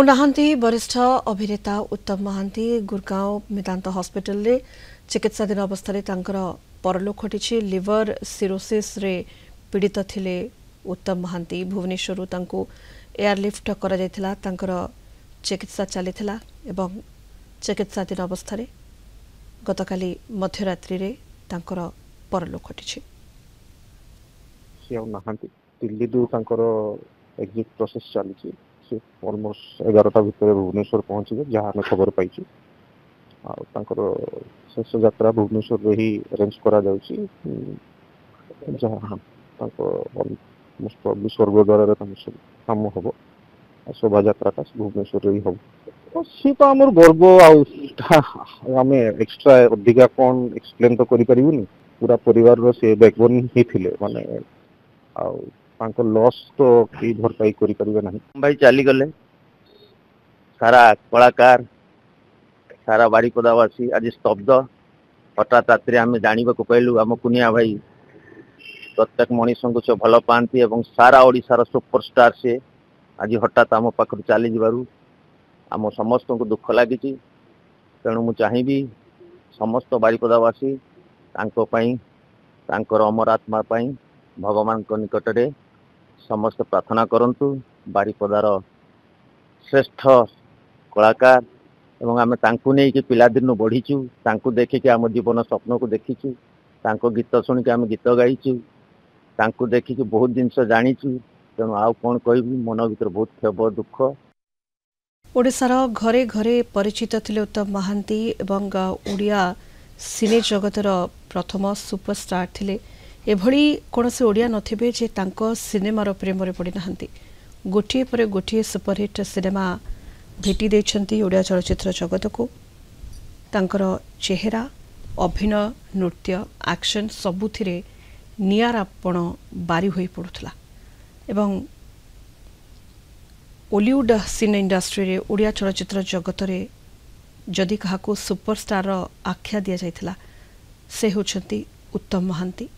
नहांती वरिष्ठ अभिनेता उत्तम महांती गुरगांव मेदांत हॉस्पिटल रे चिकित्साधीन अवस्था परलोक घटी लिवर सिरोसिस रे पीड़ित थिले उत्तम महांती भुवनेश्वर तांको एयरलिफ्ट करा जायथिला चिकित्सा चलीथिला एवं चिकित्साधीन अवस्था गतकाली मध्यरात्रि रे परलोक घटी दिल्ली एग्जिट प्रोसेस चली ऑलमोस्ट 11टा भितर भुवनेश्वर पहुंचे जहाँ आम खबर पाई शेष यात्रा भुवनेश्वर ही अरेंज करा जहाँ स्वर्गद्वार काम हम शोभा यात्रा भुवनेश्वर ही हम सी तो आम गर्व आम एक्सट्रा अधिका कौन एक्सप्लेन तो करें पूरा परिवार से बैकबोन ही थे माने लॉस तो भरपाई करें भाई चली गले सारा कलाकार सारा बाड़ीपदावासी आज स्तब्ध हठात रात्रि आम जाना पाइलु आम कुनिया भाई प्रत्येक मनीष को भल पाती और सारा ओडिशार सुपरस्टार से आज हठात आम पाख चली जारू आम समस्त को दुख लगी तेणु मु चाहिए समस्त बाड़ीपदावासी अमर आत्मा भगवान निकट में समस्त प्रार्थना करंतु बाड़ीपदार श्रेष्ठ कलाकार एवं आम तांकु नहीं कि पिलादिन बढ़ीचु तांकु देखिकी आम जीवन स्वप्न को देखीचु तांको गीत शुणिक आम गीत गाइचु तांकु देखिकी बहुत जिनस जानीचु तेणु आउ कौन कहबी मन भीतर बहुत क्षोभ दुख। ओडिशार घरे घरे परिचित थिले उत्तम महांती एवं ओडिया सिने जगतर प्रथम सुपरस्टार थिले एभली कौन से ओडिया नथिबे जे तांको सिनेमार प्रेम पड़ी नाहंती गोटे पर गोटे सुपरहिट सिनेमा भेटी देछंती ओडिया चलचित्र जगत को तांकर चेहरा अभिनय नृत्य एक्शन सबुथिरे नियारापण बारी होई पड़ुथला एवं ओलिउड सिने इंडस्ट्री रे ओडिया चलचित्र जगत रे जदि काहाको सुपरस्टार आख्या दिया जायथिला से होछंती उत्तम महांती।